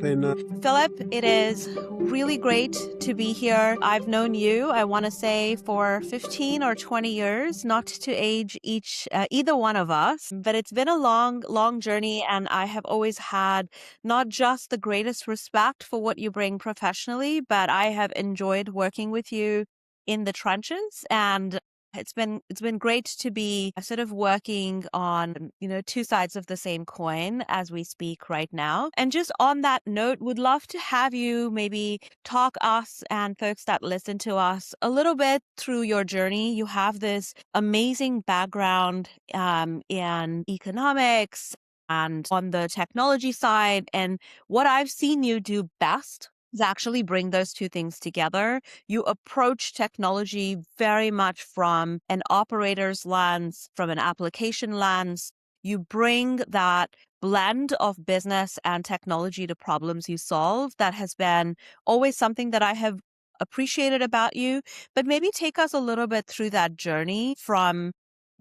Then, Philipp, it is really great to be here. I've known you, I want to say, for 15 or 20 years, not to age either one of us, but it's been a long journey. And I have always had not just the greatest respect for what you bring professionally, but I have enjoyed working with you in the trenches. And it's been great to be sort of working on, two sides of the same coin as we speak right now. And just on that note, would love to have you maybe talk us and folks that listen to us a little bit through your journey. You have this amazing background in economics and on the technology side. And what I've seen you do best is actually bring those two things together. You approach technology very much from an operator's lens, from an application lens. You bring that blend of business and technology to problems you solve. That has been always something that I have appreciated about you. But maybe take us a little bit through that journey from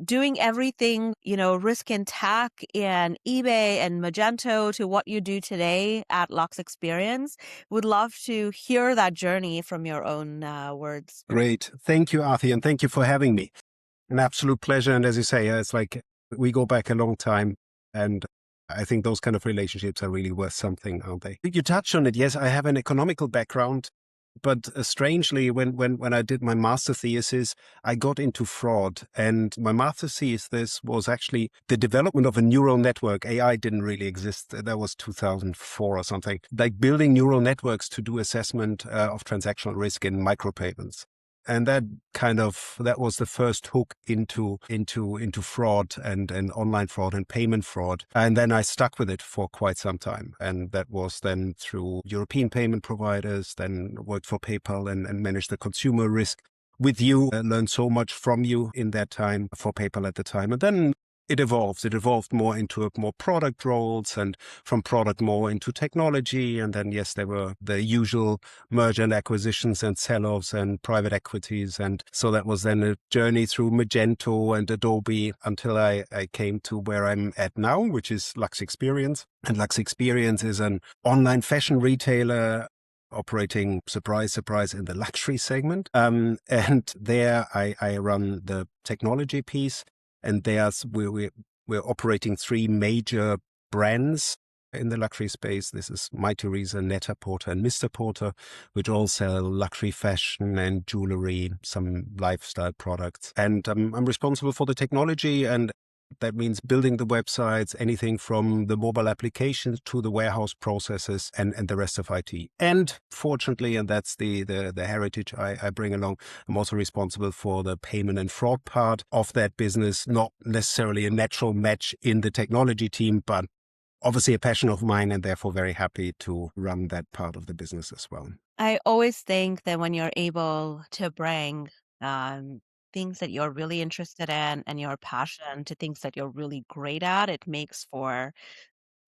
doing everything, risk and tech and eBay and Magento to what you do today at Lux Experience. Would love to hear that journey from your own words. great. Thank you, Arthi, and thank you for having me. An absolute pleasure. And as you say, it's like we go back a long time, and I think those kind of relationships are really worth something, aren't they? You touched on it. Yes, I have an economical background, but strangely, when I did my master thesis, I got into fraud. And my master thesis was actually the development of a neural network. AI didn't really exist. That was 2004 or something. Like building neural networks to do assessment of transactional risk in micropayments. And that was the first hook into fraud and online fraud and payment fraud. And then I stuck with it for quite some time. And that was then through European payment providers, then worked for PayPal and managed the consumer risk with you, and learned so much from you in that time for PayPal at the time. And then it evolved more into more product roles, and from product more into technology. And then, yes, there were the usual merger and acquisitions and sell-offs and private equities. And so that was then a journey through Magento and Adobe until I came to where I'm at now, which is Lux Experience. And Lux Experience is an online fashion retailer operating, surprise, surprise, in the luxury segment. And there I run the technology piece. And we're operating three major brands in the luxury space. This is Mytheresa, Net-a-Porter, and Mr. Porter, which all sell luxury fashion and jewelry, some lifestyle products. And I'm responsible for the technology, and that means building the websites, anything from the mobile applications to the warehouse processes and the rest of IT. And fortunately, and that's the heritage I bring along, I'm also responsible for the payment and fraud part of that business. Not necessarily a natural match in the technology team, but obviously a passion of mine, and therefore very happy to run that part of the business as well. I always think that when you're able to bring things that you're really interested in and your passion to things that you're really great at, it makes for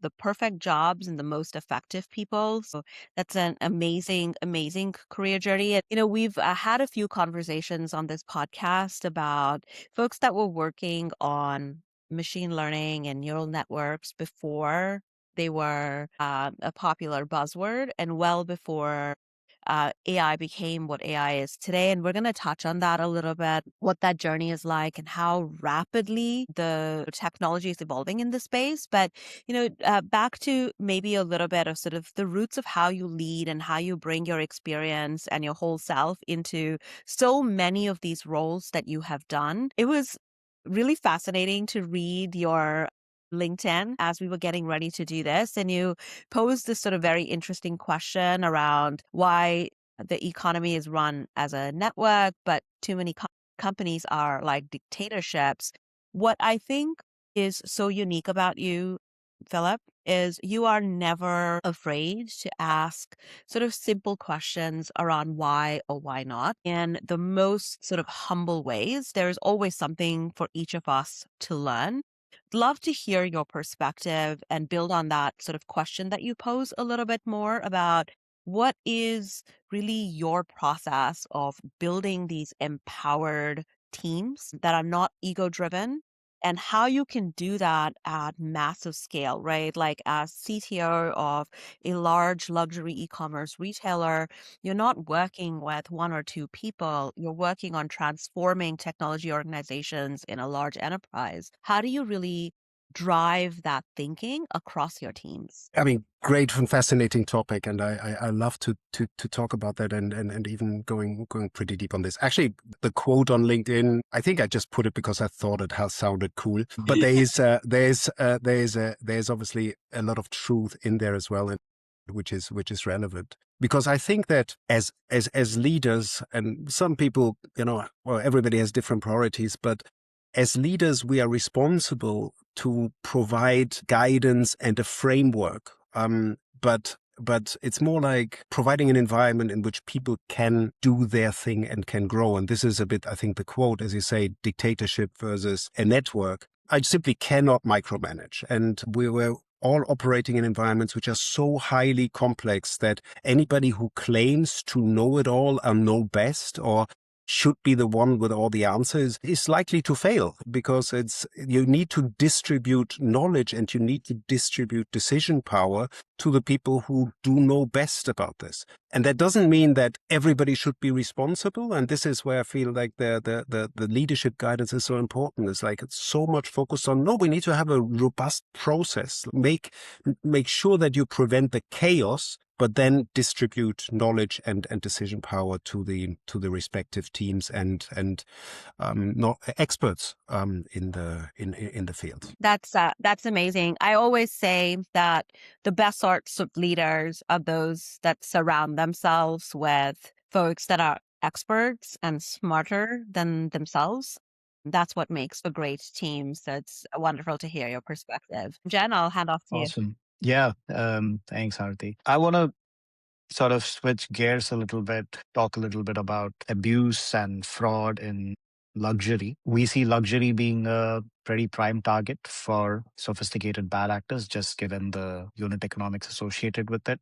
the perfect jobs and the most effective people. So that's an amazing career journey. And, we've had a few conversations on this podcast about folks that were working on machine learning and neural networks before they were a popular buzzword and well before AI became what AI is today. And we're going to touch on that a little bit, what that journey is like and how rapidly the technology is evolving in the space. But, back to maybe a little bit of sort of the roots of how you lead and how you bring your experience and your whole self into so many of these roles that you have done. It was really fascinating to read your LinkedIn as we were getting ready to do this. And you posed this sort of very interesting question around why the economy is run as a network, but too many companies are like dictatorships. What I think is so unique about you, Philipp, is you are never afraid to ask sort of simple questions around why or why not in the most sort of humble ways. There's always something for each of us to learn. Love to hear your perspective and build on that sort of question that you pose a little bit more about what is really your process of building these empowered teams that are not ego driven, and how you can do that at massive scale, right? Like as CTO of a large luxury e-commerce retailer, you're not working with one or two people. You're working on transforming technology organizations in a large enterprise. How do you really drive that thinking across your teams? I mean, great and fascinating topic, and I love to talk about that and even going pretty deep on this. Actually, the quote on LinkedIn, I think I just put it because I thought it has sounded cool. But there's obviously a lot of truth in there as well, and which is relevant. Because I think that as leaders, and some people, well, everybody has different priorities, but as leaders, we are responsible to provide guidance and a framework. But it's more like providing an environment in which people can do their thing and can grow. And this is a bit, I think, the quote, as you say, dictatorship versus a network. I simply cannot micromanage. And we were all operating in environments which are so highly complex that anybody who claims to know it all and know best, or should be the one with all the answers, is likely to fail, because you need to distribute knowledge and you need to distribute decision power to the people who do know best about this. And that doesn't mean that everybody should be responsible. And this is where I feel like the leadership guidance is so important. It's like it's so much focused on, no, we need to have a robust process. Make sure that you prevent the chaos, but then distribute knowledge and decision power to the respective teams and not experts in the field. That's amazing. I always say that the best sorts of leaders are those that surround themselves with folks that are experts and smarter than themselves. That's what makes for great teams. So it's wonderful to hear your perspective. Jen, I'll hand off to you. Awesome. Yeah. Thanks, Harti. I want to sort of switch gears a little bit, talk a little bit about abuse and fraud in luxury. We see luxury being a pretty prime target for sophisticated bad actors, just given the unit economics associated with it.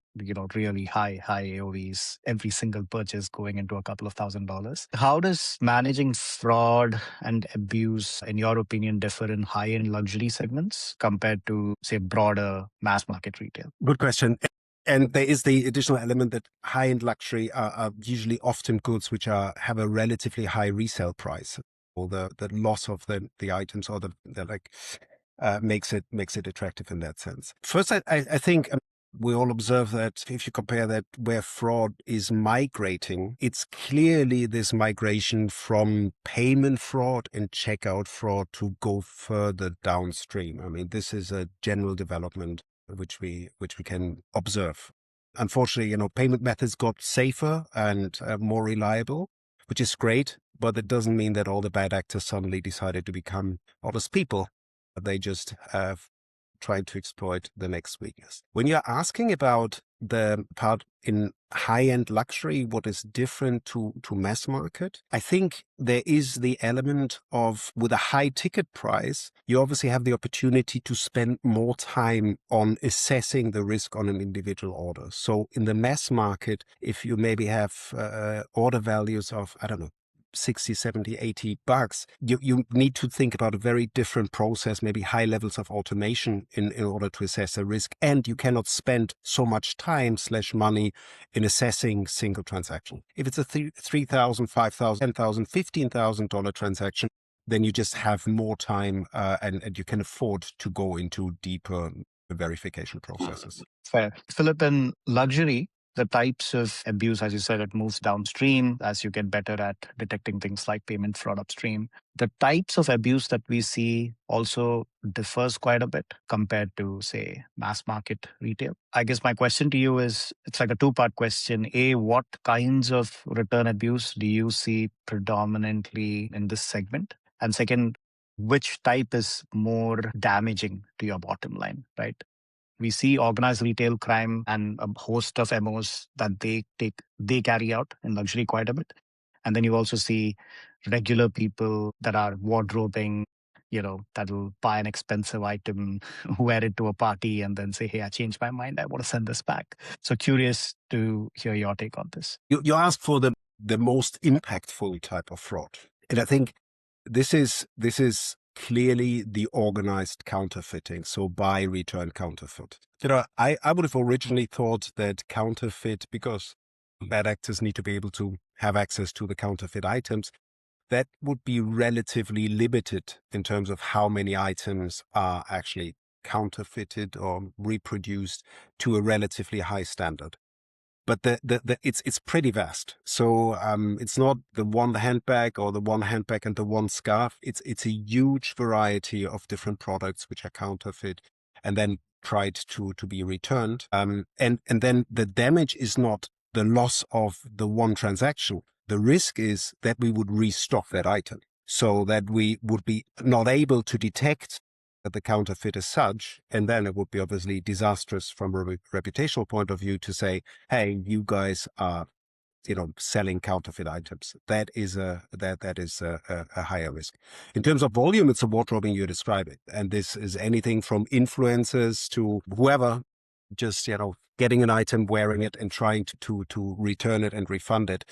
Really high AOVs, every single purchase going into a couple of $1,000s. How does managing fraud and abuse, in your opinion, differ in high-end luxury segments compared to, say, broader mass market retail? Good question. And there is the additional element that high-end luxury are usually often goods which have a relatively high resale price, or the loss of the items, or the like makes it attractive in that sense. First, I think we all observe that if you compare that where fraud is migrating, it's clearly this migration from payment fraud and checkout fraud to go further downstream. I mean, this is a general development which we can observe. Unfortunately, payment methods got safer and more reliable, which is great, but it doesn't mean that all the bad actors suddenly decided to become honest people. They just have tried to exploit the next weakness. When you're asking about the part in high-end luxury, what is different to mass market, I think there is the element of, with a high ticket price, you obviously have the opportunity to spend more time on assessing the risk on an individual order. So in the mass market, if you maybe have order values of, I don't know, 60, 70, $80, you need to think about a very different process, maybe high levels of automation in order to assess a risk. And you cannot spend so much time / money in assessing single transaction. If it's a $3,000, $5,000, $10,000, $15,000 transaction, then you just have more time and you can afford to go into deeper verification processes. Fair. Philip, in luxury, the types of abuse, as you said, it moves downstream as you get better at detecting things like payment fraud upstream. The types of abuse that we see also differs quite a bit compared to, say, mass market retail. I guess my question to you is, it's like a two-part question. A, what kinds of return abuse do you see predominantly in this segment? And second, which type is more damaging to your bottom line, right? We see organized retail crime and a host of MOs that they carry out in luxury quite a bit. And then you also see regular people that are wardrobing, that'll buy an expensive item, wear it to a party, and then say, hey, I changed my mind. I want to send this back. So curious to hear your take on this. You asked for the most impactful type of fraud. And I think this is clearly the organized counterfeiting, so buy, return, counterfeit. I would have originally thought that counterfeit, because bad actors need to be able to have access to the counterfeit items, that would be relatively limited in terms of how many items are actually counterfeited or reproduced to a relatively high standard. But it's pretty vast. So it's not the one handbag or the one handbag and the one scarf. It's a huge variety of different products which are counterfeit and then tried to be returned. And then the damage is not the loss of the one transaction. The risk is that we would restock that item, so that we would be not able to detect the counterfeit as such, and then it would be obviously disastrous from a reputational point of view to say, hey, you guys are selling counterfeit items. That is a higher risk. In terms of volume, it's a wardrobing you describe it, and this is anything from influencers to whoever just getting an item, wearing it, and trying to return it and refund it.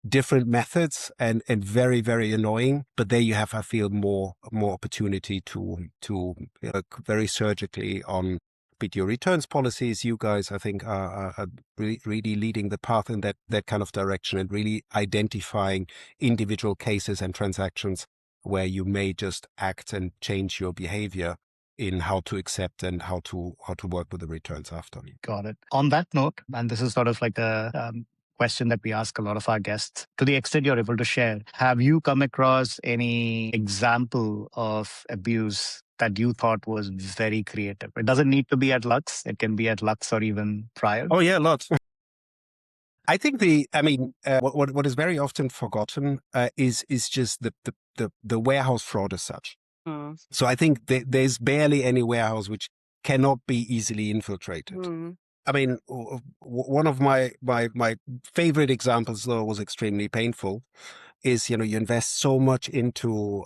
Different methods and very, very annoying, but there you have, I feel, more opportunity to very surgically on your returns policies. You guys, I think, are really leading the path in that kind of direction and really identifying individual cases and transactions where you may just act and change your behavior in how to accept and how to work with the returns after. Got it. On that note, and this is sort of like a question that we ask a lot of our guests, to the extent you're able to share, have you come across any example of abuse that you thought was very creative? It doesn't need to be at Lux. It can be at Lux or even prior. Oh yeah, lots. I think what is very often forgotten is just the warehouse fraud as such. So I think there's barely any warehouse which cannot be easily infiltrated. I mean, one of my favorite examples, though, was extremely painful, is, you invest so much into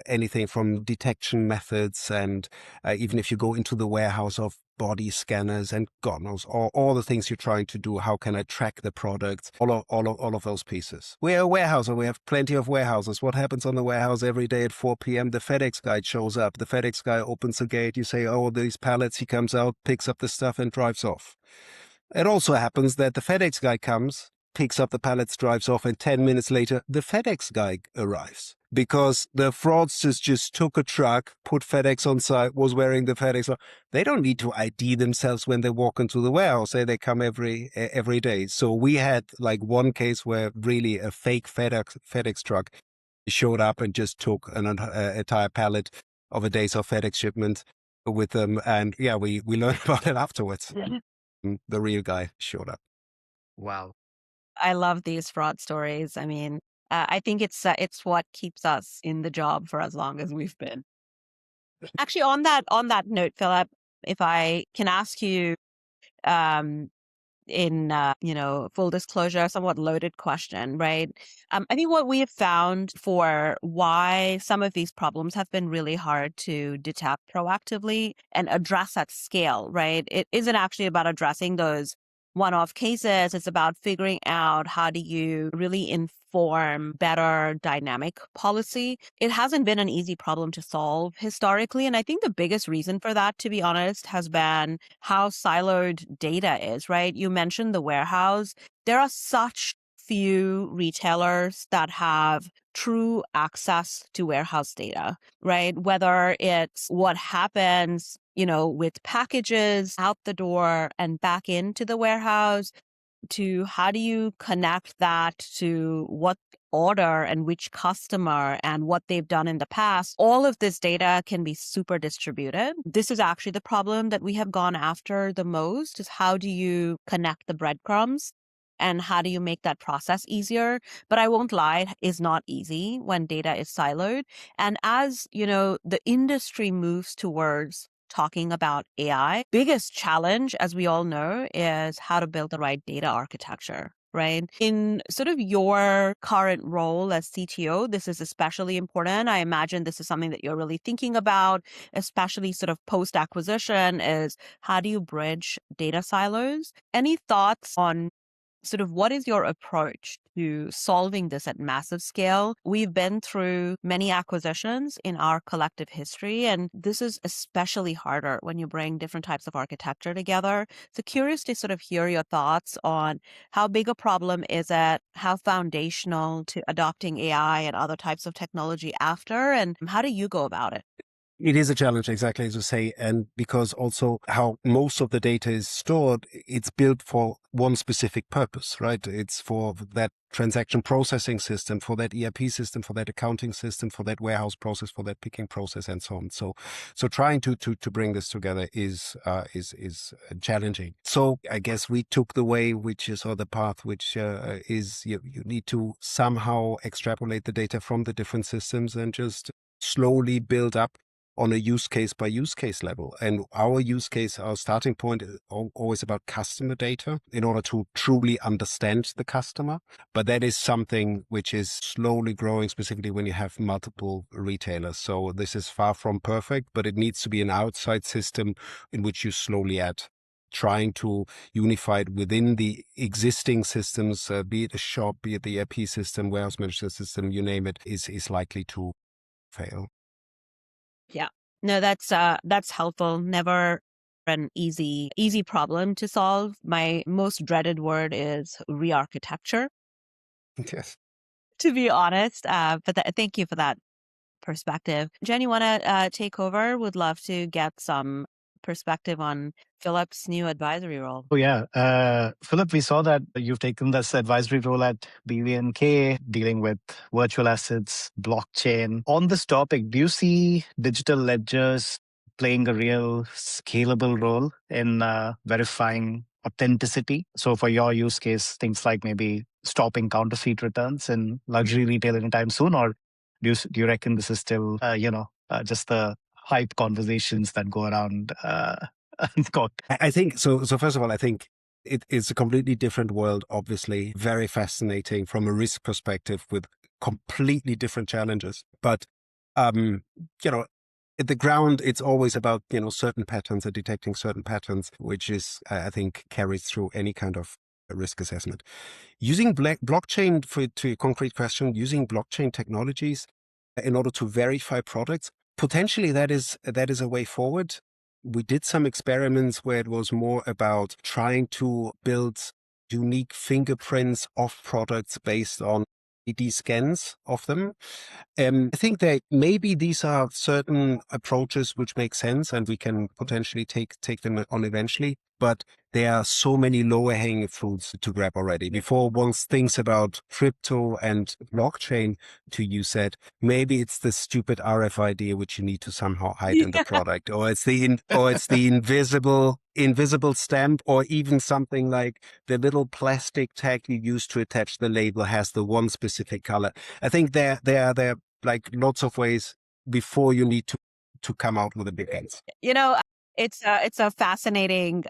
anything from detection methods and even if you go into the warehouse of body scanners and God knows all the things you're trying to do. How can I track the product? All of those pieces. We're a warehouse and we have plenty of warehouses. What happens on the warehouse every day at 4 p.m.? The FedEx guy shows up. The FedEx guy opens the gate. You say, oh, these pallets. He comes out, picks up the stuff and drives off. It also happens that the FedEx guy comes, picks up the pallets, drives off, and 10 minutes later, the FedEx guy arrives. Because the fraudsters just took a truck, put FedEx on site, was wearing the FedEx. They don't need to ID themselves when they walk into the warehouse. They come every day. So we had like one case where really a fake FedEx truck showed up and just took an entire pallet of a day's of FedEx shipment with them. And yeah, we learned about it afterwards. The real guy showed up. Wow. I love these fraud stories. I mean, I think it's what keeps us in the job for as long as we've been. Actually, on that note, Philip, if I can ask you, in full disclosure, somewhat loaded question, right? I think what we have found for why some of these problems have been really hard to detect proactively and address at scale, right? It isn't actually about addressing those one-off cases. It's about figuring out how do you really inform better dynamic policy. It hasn't been an easy problem to solve historically. And I think the biggest reason for that, to be honest, has been how siloed data is, right? You mentioned the warehouse. There are such few retailers that have true access to warehouse data, right? Whether it's what happens, with packages out the door and back into the warehouse, to how do you connect that to what order and which customer and what they've done in the past. All of this data can be super distributed. This is actually the problem that we have gone after the most, is how do you connect the breadcrumbs and how do you make that process easier? But I won't lie, it is not easy when data is siloed. And as, the industry moves towards talking about AI, biggest challenge, as we all know, is how to build the right data architecture, right? In sort of your current role as CTO, this is especially important. I imagine this is something that you're really thinking about, especially sort of post-acquisition, is how do you bridge data silos? Any thoughts on sort of what is your approach to solving this at massive scale. We've been through many acquisitions in our collective history, and this is especially harder when you bring different types of architecture together. So curious to sort of hear your thoughts on how big a problem is it, how foundational to adopting AI and other types of technology after, and how do you go about it? It is a challenge, exactly as you say. And because also how most of the data is stored, it's built for one specific purpose, right? It's for that transaction processing system, for that ERP system, for that accounting system, for that warehouse process, for that picking process, and so on. So trying to bring this together is challenging. So I guess we took the way, which is, or the path, which is you need to somehow extrapolate the data from the different systems and just slowly build up on a use case by use case level. And our use case, our starting point is always about customer data in order to truly understand the customer. But that is something which is slowly growing, specifically when you have multiple retailers. So this is far from perfect, but it needs to be an outside system in which you slowly add. Trying to unify it within the existing systems, be it a shop, be it the ERP system, warehouse management system, you name it, is likely to fail. Yeah. No, that's helpful. Never an easy problem to solve. My most dreaded word is re-architecture, Yes. to be honest. Thank you for that perspective. Jen, you want to take over? Would love to get some perspective on Philipp's new advisory role. Oh, yeah. Philip, we saw that you've taken this advisory role at BVNK, dealing with virtual assets, blockchain. On this topic, do you see digital ledgers playing a real scalable role in verifying authenticity? So for your use case, things like maybe stopping counterfeit returns in luxury retail anytime soon? Or do you reckon this is still, just the hype conversations that go around got. I think so. So first of all, I think it is a completely different world, obviously, very fascinating from a risk perspective with completely different challenges. But, you know, at the ground, it's always about, certain patterns and detecting certain patterns, which is, I think, carries through any kind of risk assessment. Using blockchain, to your concrete question, using blockchain technologies in order to verify products, potentially that is a way forward. We did some experiments where it was more about trying to build unique fingerprints of products based on 3D scans of them. I think that maybe these are certain approaches which make sense and we can potentially take them on eventually. But there are so many lower hanging fruits to grab already. Before one thinks about crypto and blockchain, to use that, maybe it's the stupid RFID which you need to somehow hide in the product, or it's the invisible stamp, or even something like the little plastic tag you use to attach the label has the one specific color. I think there are like lots of ways before you need to come out with a big answer. It's a fascinating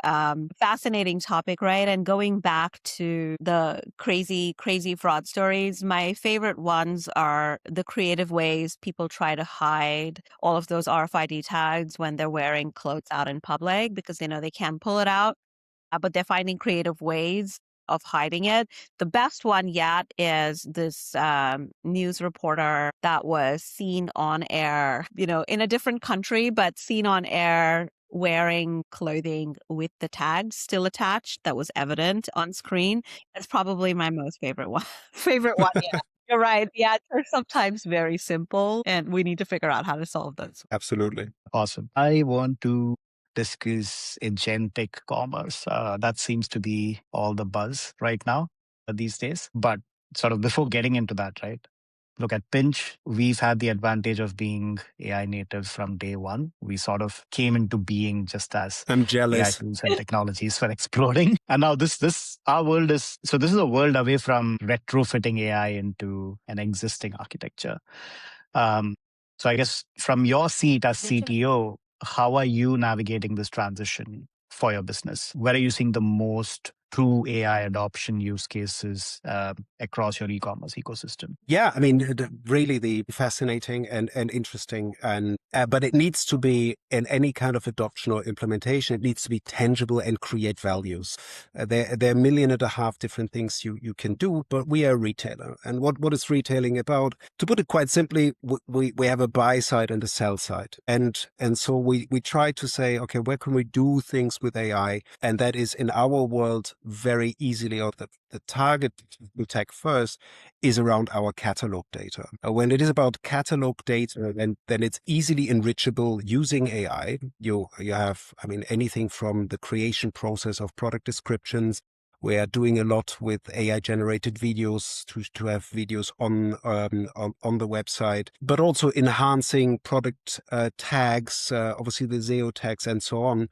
topic, right? And going back to the crazy fraud stories, my favorite ones are the creative ways people try to hide all of those RFID tags when they're wearing clothes out in public because they know they can't pull it out, but they're finding creative ways of hiding it. The best one yet is this news reporter that was seen on air, in a different country, but seen on air wearing clothing with the tags still attached that was evident on screen. That's probably my most favorite one. Yeah. You're right. The ads are sometimes very simple, and we need to figure out how to solve those. Absolutely. Awesome. I want to discuss agentic commerce. That seems to be all the buzz right now these days. But sort of before getting into that, right? Look at Pinch. We've had the advantage of being AI native from day one. We sort of came into being just as I'm AI jealous. tools and technologies were exploding. And now our world is a world away from retrofitting AI into an existing architecture. So I guess from your seat as CTO, how are you navigating this transition for your business? Where are you seeing the most true AI adoption use cases across your e-commerce ecosystem? Yeah, I mean, really the fascinating and interesting, and but it needs to be in any kind of adoption or implementation. It needs to be tangible and create values. There are 1.5 million different things you can do, but we are a retailer, and what is retailing about? To put it quite simply, we have a buy side and a sell side, and so we try to say, okay, where can we do things with AI, and that is in our world very easily, or the target we take first is around our catalog data. When it is about catalog data, then it's easily enrichable using AI. You have, I mean, anything from the creation process of product descriptions. We are doing a lot with AI-generated videos to have videos on the website, but also enhancing product tags, obviously the SEO tags and so on.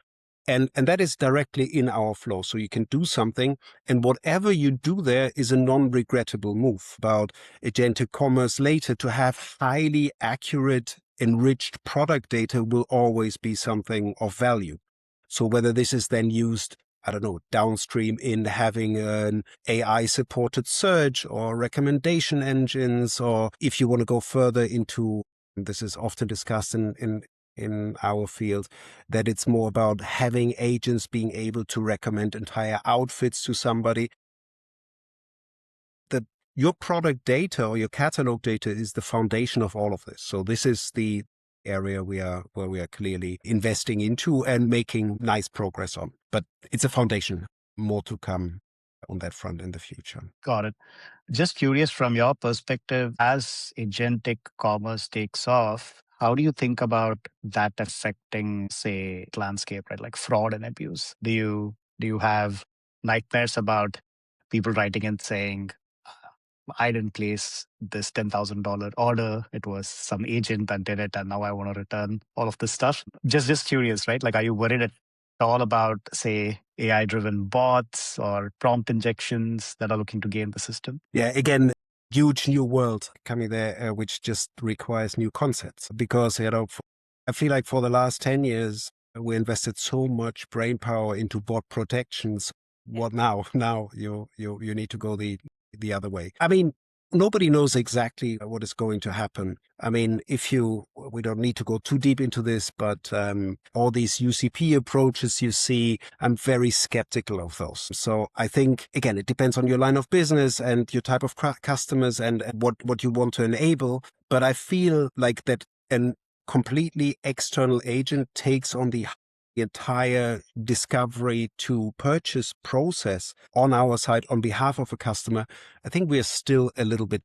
And that is directly in our flow. So you can do something, and whatever you do there is a non-regrettable move. About agentic commerce later, to have highly accurate, enriched product data will always be something of value. So whether this is then used, I don't know, downstream in having an AI-supported search or recommendation engines, or if you want to go further into, this is often discussed in our field, that it's more about having agents being able to recommend entire outfits to somebody. Your product data or your catalog data is the foundation of all of this. So this is the area where we are clearly investing into and making nice progress on. But it's a foundation. More to come on that front in the future. Got it. Just curious from your perspective, as agentic commerce takes off, how do you think about that affecting, say, landscape, right? Like fraud and abuse. Do you have nightmares about people writing and saying, I didn't place this $10,000 order. It was some agent that did it, and now I want to return all of this stuff. Just curious, right? Like, are you worried at all about, say, AI-driven bots or prompt injections that are looking to game the system? Yeah, again, huge new world coming there, which just requires new concepts. Because I feel like for the last 10 years, we invested so much brain power into bot protections. What now? Now you need to go the other way. I mean, nobody knows exactly what is going to happen. I mean, we don't need to go too deep into this, but all these UCP approaches you see, I'm very skeptical of those. So I think, again, it depends on your line of business and your type of customers and what you want to enable. But I feel like that an completely external agent takes on the entire discovery to purchase process on our side on behalf of a customer. I think we are still a little bit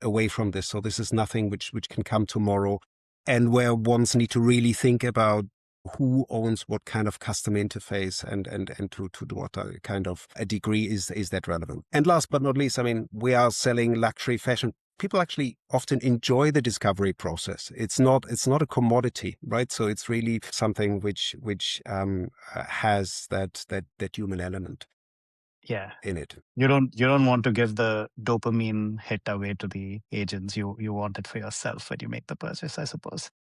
away from this. So this is nothing which can come tomorrow, and where ones need to really think about who owns what kind of custom interface and to what kind of a degree is that relevant. And last but not least, I mean, we are selling luxury fashion. People actually often enjoy the discovery process. It's not a commodity, right? So it's really something which has that human element Yeah. in it. You don't want to give the dopamine hit away to the agents. You want it for yourself when you make the purchase, I suppose.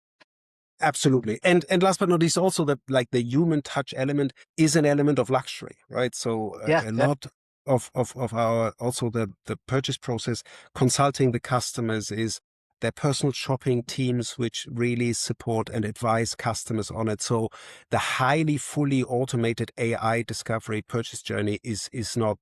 Absolutely. And last but not least, also the human touch element is an element of luxury, right? So Yeah. a lot of our, also the purchase process, consulting the customers is their personal shopping teams, which really support and advise customers on it. So the highly fully automated AI discovery purchase journey is not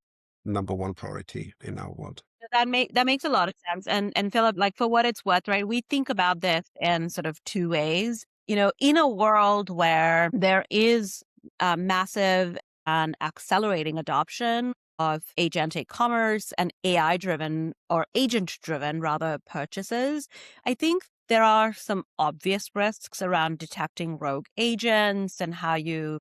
number one priority in our world. That makes a lot of sense. And Philip, like for what it's worth, right? We think about this in sort of two ways. In a world where there is a massive and accelerating adoption of agentic commerce and AI-driven or agent-driven rather purchases, I think there are some obvious risks around detecting rogue agents and how you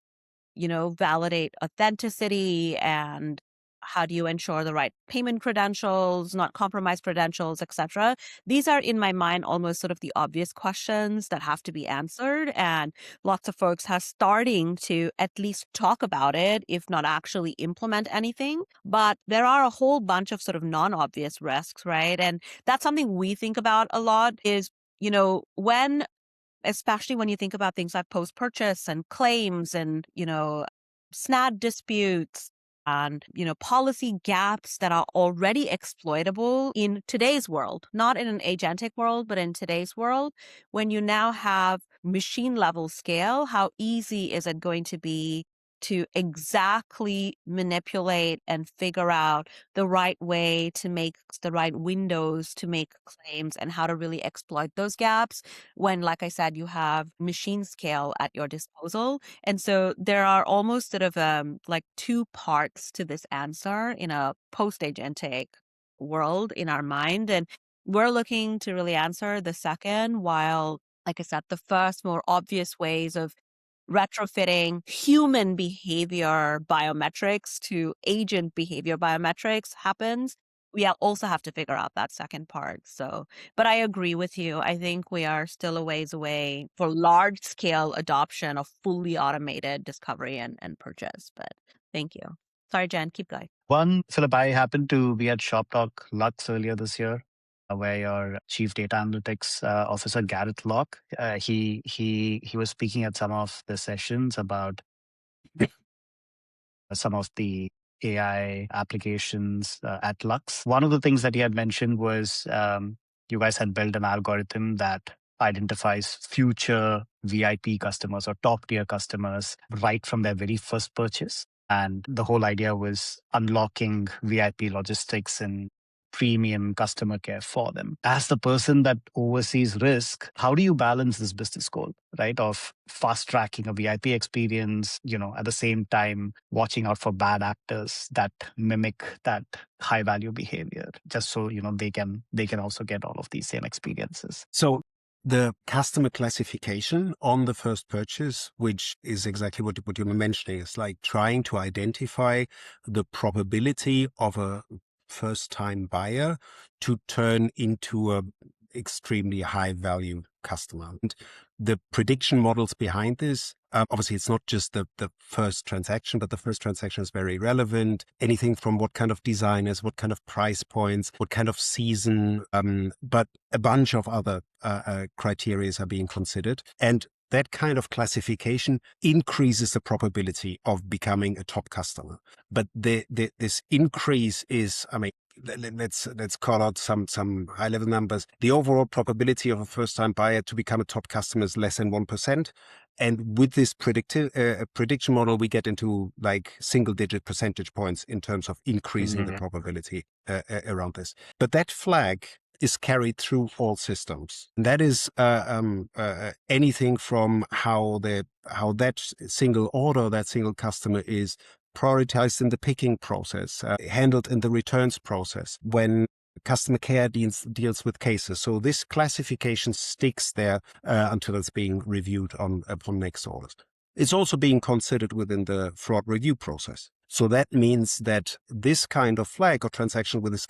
validate authenticity and how do you ensure the right payment credentials, not compromise credentials, etc. These are, in my mind, almost sort of the obvious questions that have to be answered. And lots of folks are starting to at least talk about it, if not actually implement anything. But there are a whole bunch of sort of non-obvious risks, right? And that's something we think about a lot is, especially when you think about things like post-purchase and claims and, SNAD disputes, and policy gaps that are already exploitable in today's world, not in an agentic world, but in today's world. When you now have machine level scale, how easy is it going to be to exactly manipulate and figure out the right way to make the right windows to make claims and how to really exploit those gaps when, like I said, you have machine scale at your disposal. And so there are almost sort of like two parts to this answer in a post-agentic world in our mind. And we're looking to really answer the second, while, like I said, the first more obvious ways of retrofitting human behavior biometrics to agent behavior biometrics happens. We also have to figure out that second part. So, but I agree with you. I think we are still a ways away for large scale adoption of fully automated discovery and purchase. But thank you. Sorry, Jen, keep going. One, Philip, I happened to be at Shop Talk Lux earlier this year, where your chief data analytics officer, Gareth Locke, he was speaking at some of the sessions about some of the AI applications at Lux. One of the things that he had mentioned was you guys had built an algorithm that identifies future VIP customers or top tier customers right from their very first purchase. And the whole idea was unlocking VIP logistics and premium customer care for them. As the person that oversees risk, how do you balance this business goal, right? Of fast tracking a VIP experience, at the same time, watching out for bad actors that mimic that high value behavior, just so, they can also get all of these same experiences. So the customer classification on the first purchase, which is exactly what you were mentioning, is like trying to identify the probability of a first-time buyer to turn into a extremely high-value customer. And the prediction models behind this, obviously, it's not just the first transaction, but the first transaction is very relevant. Anything from what kind of designers, what kind of price points, what kind of season, but a bunch of other criteria are being considered. And that kind of classification increases the probability of becoming a top customer. But this increase is, let's call out some high level numbers. The overall probability of a first time buyer to become a top customer is less than 1%. And with this prediction model, we get into like single digit percentage points in terms of increasing the probability around this. But that flag is carried through all systems. And that is anything from how that single order, that single customer is prioritized in the picking process, handled in the returns process, when customer care deals with cases. So this classification sticks there until it's being reviewed upon next orders. It's also being considered within the fraud review process. So that means that this kind of flag or transaction with this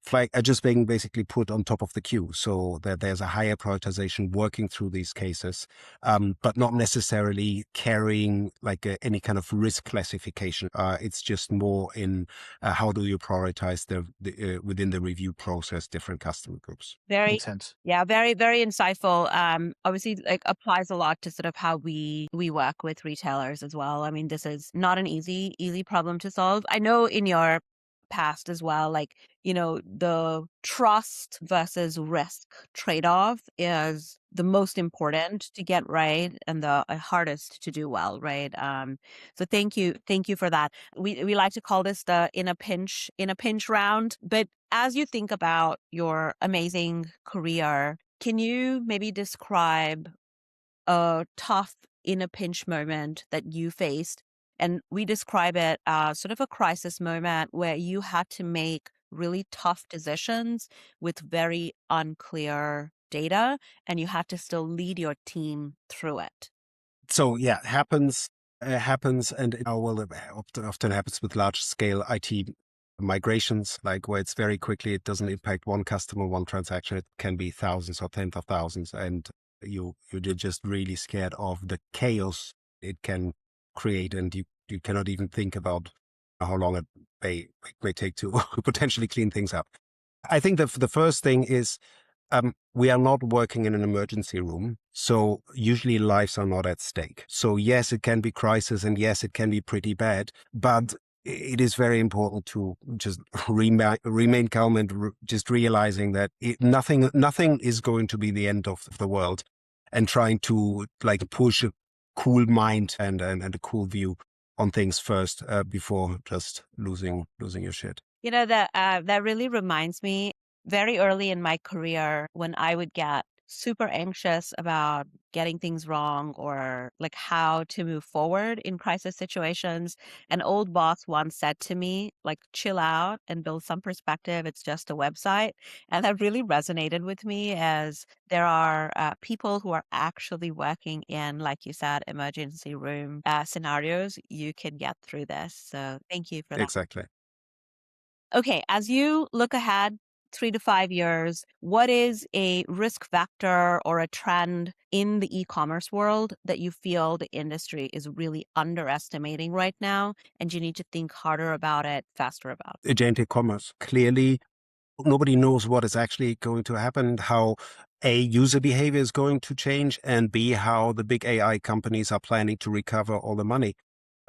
flag are just being basically put on top of the queue, so that there's a higher prioritization working through these cases, but not necessarily carrying like any kind of risk classification. It's just more in how do you prioritize the within the review process different customer groups. Very Makes sense. Yeah, very, very insightful. Obviously, like applies a lot to sort of how we work with retailers as well. I mean, this is not an easy problem to solve. I know in your past as well, like, the trust versus risk trade-off is the most important to get right and the hardest to do well, right? So thank you for that. We like to call this the in a pinch round. But as you think about your amazing career, can you maybe describe a tough in a pinch moment that you faced? And we describe it as sort of a crisis moment where you had to make really tough decisions with very unclear data, and you had to still lead your team through it. So yeah, it happens, and it often happens with large scale IT migrations, like where it's very quickly, it doesn't impact one customer, one transaction. It can be thousands or tens of thousands, and you're just really scared of the chaos it can create, and you cannot even think about how long it may take to potentially clean things up. I think the first thing is, we are not working in an emergency room, so usually lives are not at stake. So yes, it can be crisis, and yes, it can be pretty bad, but it is very important to just remain calm and just realizing that nothing is going to be the end of the world, and trying to like push a cool mind and a cool view on things first before just losing your shit. That really reminds me, very early in my career, when I would get super anxious about getting things wrong or like how to move forward in crisis situations. An old boss once said to me, like, chill out and build some perspective. It's just a website. And that really resonated with me, as there are people who are actually working in, like you said, emergency room scenarios. You can get through this. So thank you for that. Exactly. Okay, as you look ahead 3 to 5 years, what is a risk factor or a trend in the e-commerce world that you feel the industry is really underestimating right now, and you need to think harder about it, faster about? Agentic commerce. Clearly, nobody knows what is actually going to happen, how A, user behavior is going to change, and B, how the big AI companies are planning to recover all the money,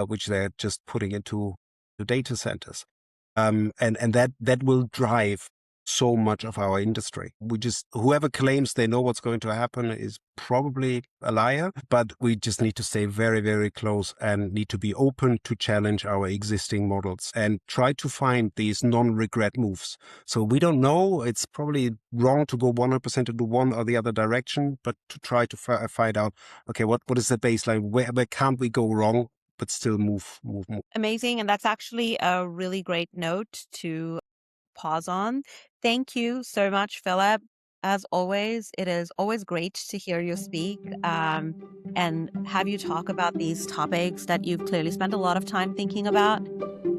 which they're just putting into the data centers. And that will drive so much of our industry. Whoever claims they know what's going to happen is probably a liar, but we just need to stay very, very close and need to be open to challenge our existing models and try to find these non-regret moves. So we don't know. It's probably wrong to go 100% into one or the other direction, but to try to find out, okay, what is the baseline? Where can't we go wrong, but still move. Amazing. And that's actually a really great note to pause on. Thank you so much, Philipp. As always, it is always great to hear you speak and have you talk about these topics that you've clearly spent a lot of time thinking about.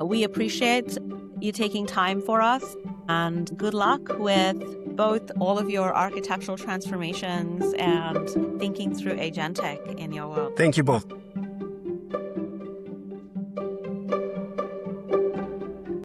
We appreciate you taking time for us, and good luck with both all of your architectural transformations and thinking through Agentic in your world. Thank you both.